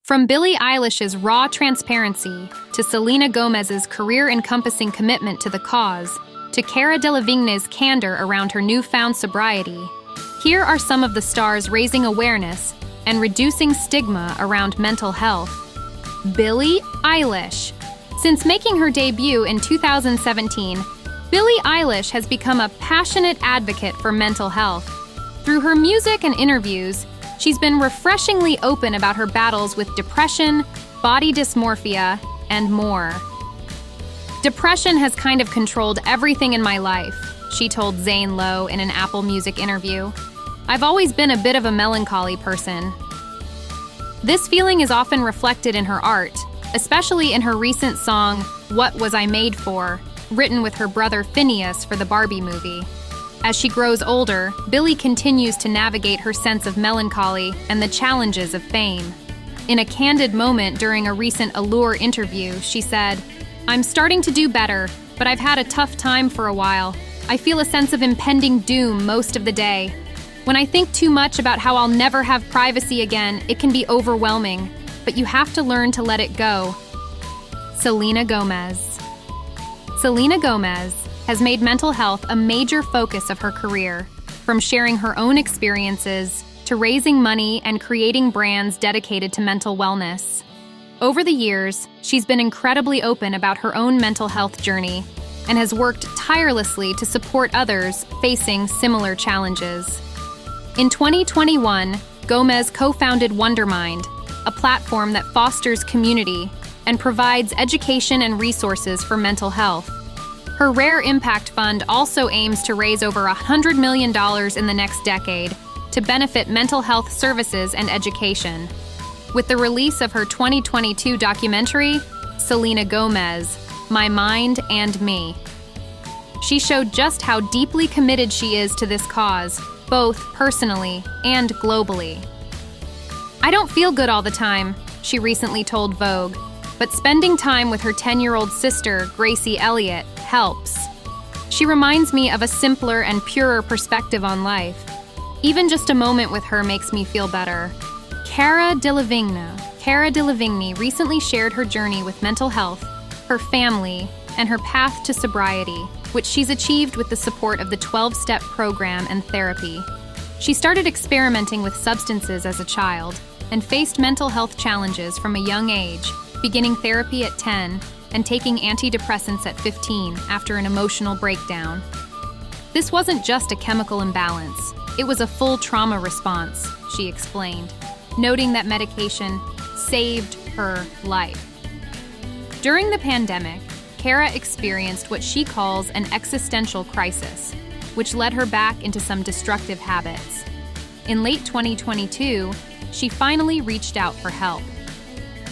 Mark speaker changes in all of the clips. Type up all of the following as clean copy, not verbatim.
Speaker 1: From Billie Eilish's raw transparency to Selena Gomez's career-encompassing commitment to the cause, to Cara Delevingne's candor around her newfound sobriety, here are some of the stars raising awareness and reducing stigma around mental health. Billie Eilish. Since making her debut in 2017, Billie Eilish has become a passionate advocate for mental health. Through her music and interviews, she's been refreshingly open about her battles with depression, body dysmorphia, and more. "Depression has kind of controlled everything in my life," she told Zane Lowe in an Apple Music interview. "I've always been a bit of a melancholy person." This feeling is often reflected in her art, especially in her recent song, "What Was I Made For?", written with her brother Phineas for the Barbie movie. As she grows older, Billie continues to navigate her sense of melancholy and the challenges of fame. In a candid moment during a recent Allure interview, she said, "I'm starting to do better, but I've had a tough time for a while. I feel a sense of impending doom most of the day. When I think too much about how I'll never have privacy again, it can be overwhelming, but you have to learn to let it go." Selena Gomez. Selena Gomez has made mental health a major focus of her career, from sharing her own experiences to raising money and creating brands dedicated to mental wellness. Over the years, she's been incredibly open about her own mental health journey and has worked tirelessly to support others facing similar challenges. In 2021, Gomez co-founded Wondermind, a platform that fosters community and provides education and resources for mental health. Her Rare Impact Fund also aims to raise over $100 million in the next decade to benefit mental health services and education. With the release of her 2022 documentary, Selena Gomez, My Mind and Me, she showed just how deeply committed she is to this cause, both personally and globally. "I don't feel good all the time," she recently told Vogue, "but spending time with her 10-year-old sister, Gracie Elliott, helps. She reminds me of a simpler and purer perspective on life. Even just a moment with her makes me feel better." Cara Delevingne recently shared her journey with mental health, her family, and her path to sobriety, which she's achieved with the support of the 12-step program and therapy. She started experimenting with substances as a child and faced mental health challenges from a young age, beginning therapy at 10 and taking antidepressants at 15 after an emotional breakdown. "This wasn't just a chemical imbalance, it was a full trauma response," she explained, noting that medication saved her life. During the pandemic, Cara experienced what she calls an existential crisis, which led her back into some destructive habits. In late 2022, she finally reached out for help.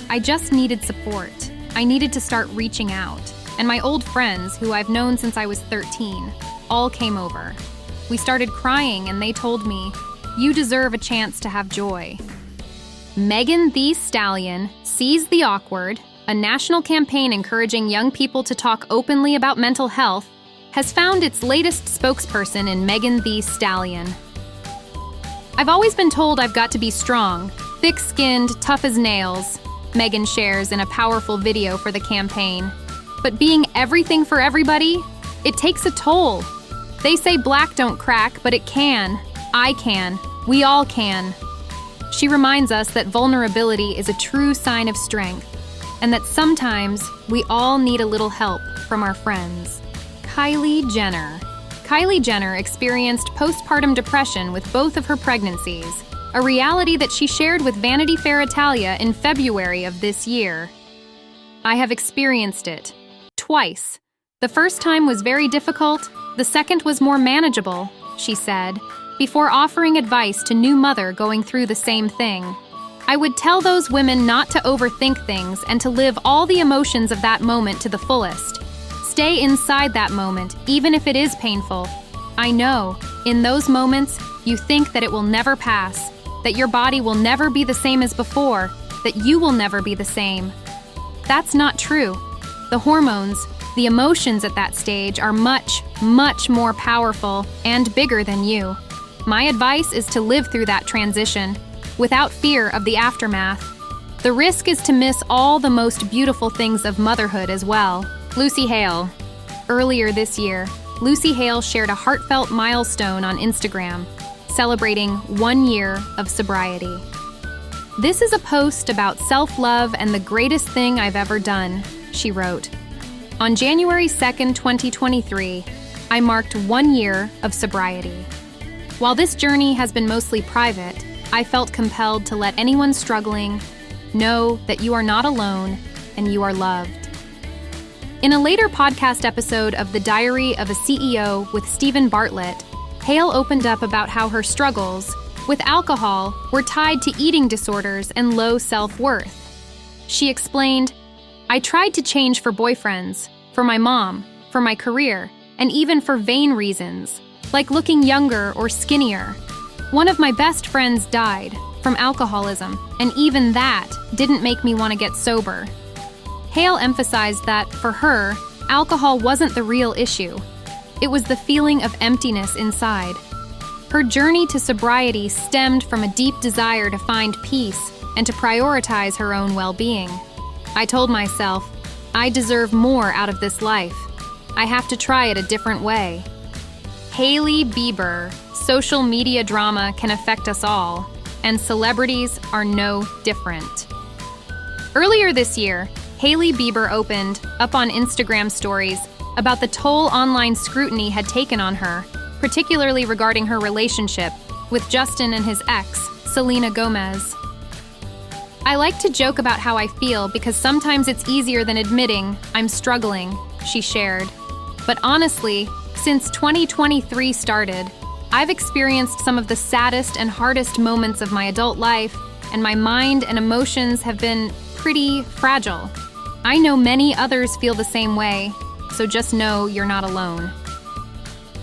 Speaker 1: "I just needed support. I needed to start reaching out, and my old friends, who I've known since I was 13, all came over. We started crying and they told me, 'You deserve a chance to have joy.'" Megan Thee Stallion, Seize the Awkward, a national campaign encouraging young people to talk openly about mental health, has found its latest spokesperson in Megan Thee Stallion. "I've always been told I've got to be strong, thick-skinned, tough as nails," Megan shares in a powerful video for the campaign. "But being everything for everybody, it takes a toll. They say black don't crack, but it can. I can. We all can." She reminds us that vulnerability is a true sign of strength, and that sometimes we all need a little help from our friends. Kylie Jenner. Kylie Jenner experienced postpartum depression with both of her pregnancies, a reality that she shared with Vanity Fair Italia in February of this year. "I have experienced it. Twice. The first time was very difficult, the second was more manageable," she said, before offering advice to new mother going through the same thing. "I would tell those women not to overthink things and to live all the emotions of that moment to the fullest. Stay inside that moment, even if it is painful. I know, in those moments, you think that it will never pass, that your body will never be the same as before, that you will never be the same. That's not true. The hormones, the emotions at that stage are much, much more powerful and bigger than you. My advice is to live through that transition, without fear of the aftermath. The risk is to miss all the most beautiful things of motherhood as well. Lucy Hale. Earlier this year, Lucy Hale shared a heartfelt milestone on Instagram, celebrating 1 year of sobriety. "This is a post about self-love and the greatest thing I've ever done," she wrote. "On January 2nd, 2023, I marked 1 year of sobriety. While this journey has been mostly private, I felt compelled to let anyone struggling know that you are not alone and you are loved." In a later podcast episode of The Diary of a CEO with Stephen Bartlett, Hale opened up about how her struggles with alcohol were tied to eating disorders and low self-worth. She explained, "I tried to change for boyfriends, for my mom, for my career, and even for vain reasons, like looking younger or skinnier. One of my best friends died from alcoholism, and even that didn't make me want to get sober." Hale emphasized that, for her, alcohol wasn't the real issue. It was the feeling of emptiness inside. Her journey to sobriety stemmed from a deep desire to find peace and to prioritize her own well-being. "I told myself, I deserve more out of this life. I have to try it a different way." Hailey Bieber. Social media drama can affect us all, and celebrities are no different. Earlier this year, Hailey Bieber opened up on Instagram stories about the toll online scrutiny had taken on her, particularly regarding her relationship with Justin and his ex, Selena Gomez. "I like to joke about how I feel because sometimes it's easier than admitting I'm struggling," she shared. "But honestly, since 2023 started, I've experienced some of the saddest and hardest moments of my adult life, and my mind and emotions have been pretty fragile. I know many others feel the same way, so just know you're not alone."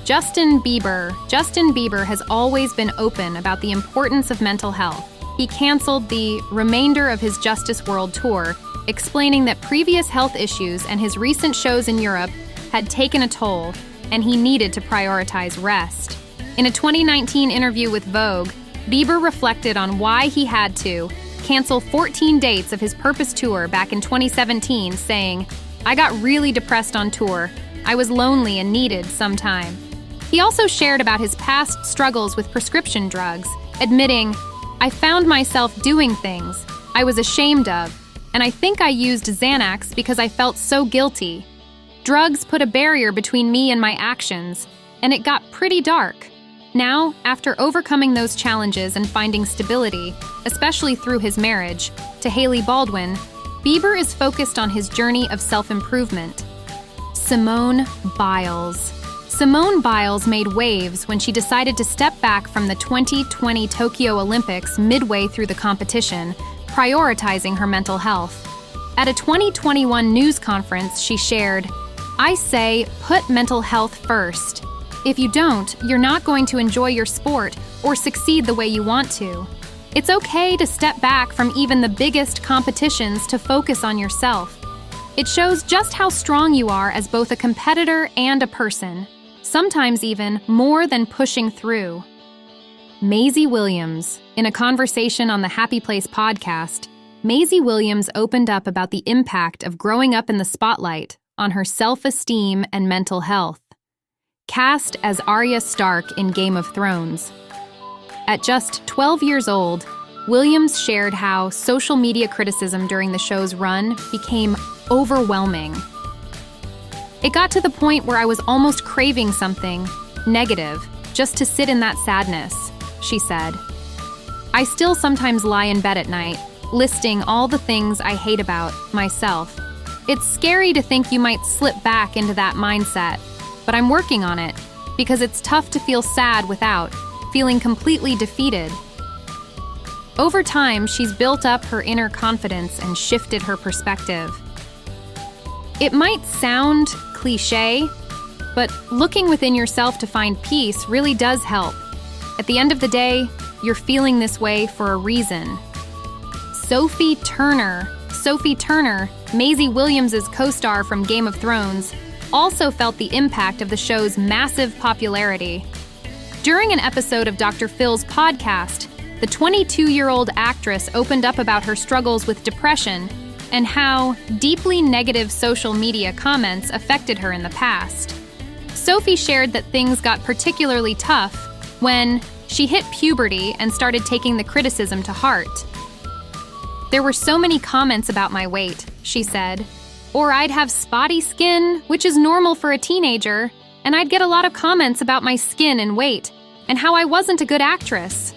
Speaker 1: Justin Bieber has always been open about the importance of mental health. He canceled the remainder of his Justice World Tour, explaining that previous health issues and his recent shows in Europe had taken a toll, and he needed to prioritize rest. In a 2019 interview with Vogue, Bieber reflected on why he had to cancel 14 dates of his Purpose tour back in 2017, saying, "I got really depressed on tour. I was lonely and needed some time." He also shared about his past struggles with prescription drugs, admitting, "I found myself doing things I was ashamed of, and I think I used Xanax because I felt so guilty. Drugs put a barrier between me and my actions, and it got pretty dark." Now, after overcoming those challenges and finding stability, especially through his marriage to Hailey Baldwin, Bieber is focused on his journey of self-improvement. Simone Biles. Simone Biles made waves when she decided to step back from the 2020 Tokyo Olympics midway through the competition, prioritizing her mental health. At a 2021 news conference, she shared, "I say, put mental health first. If you don't, you're not going to enjoy your sport or succeed the way you want to. It's okay to step back from even the biggest competitions to focus on yourself. It shows just how strong you are as both a competitor and a person, sometimes even more than pushing through." Maisie Williams. In a conversation on the Happy Place podcast, Maisie Williams opened up about the impact of growing up in the spotlight on her self-esteem and mental health. Cast as Arya Stark in Game of Thrones. At just 12 years old, Williams shared how social media criticism during the show's run became overwhelming. "It got to the point where I was almost craving something negative just to sit in that sadness," she said. "I still sometimes lie in bed at night, listing all the things I hate about myself. It's scary to think you might slip back into that mindset, but I'm working on it because it's tough to feel sad without feeling completely defeated." Over time, she's built up her inner confidence and shifted her perspective. It might sound cliche, but looking within yourself to find peace really does help. At the end of the day, you're feeling this way for a reason. Sophie Turner, Maisie Williams' co-star from Game of Thrones, also felt the impact of the show's massive popularity. During an episode of Dr. Phil's podcast, The 22-year-old actress opened up about her struggles with depression and how deeply negative social media comments affected her in the past. Sophie shared that things got particularly tough when she hit puberty and started taking the criticism to heart. "There were so many comments about my weight," she said. "Or I'd have spotty skin, which is normal for a teenager, and I'd get a lot of comments about my skin and weight, and how I wasn't a good actress."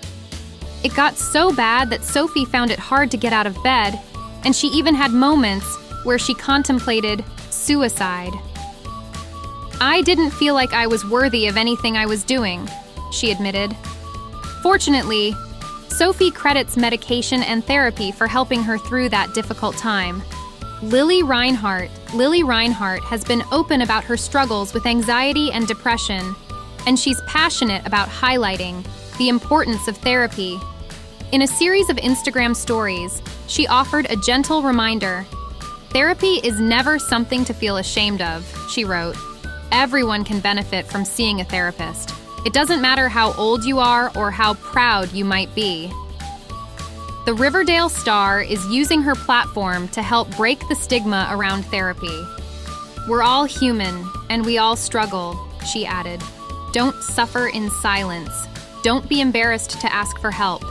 Speaker 1: It got so bad that Sophie found it hard to get out of bed, and she even had moments where she contemplated suicide. "I didn't feel like I was worthy of anything I was doing," she admitted. Fortunately, Sophie credits medication and therapy for helping her through that difficult time. Lily Reinhart has been open about her struggles with anxiety and depression, and she's passionate about highlighting the importance of therapy. In a series of Instagram stories, she offered a gentle reminder. "Therapy is never something to feel ashamed of," she wrote. "Everyone can benefit from seeing a therapist. It doesn't matter how old you are or how proud you might be." The Riverdale star is using her platform to help break the stigma around therapy. "We're all human, and we all struggle," she added. "Don't suffer in silence. Don't be embarrassed to ask for help.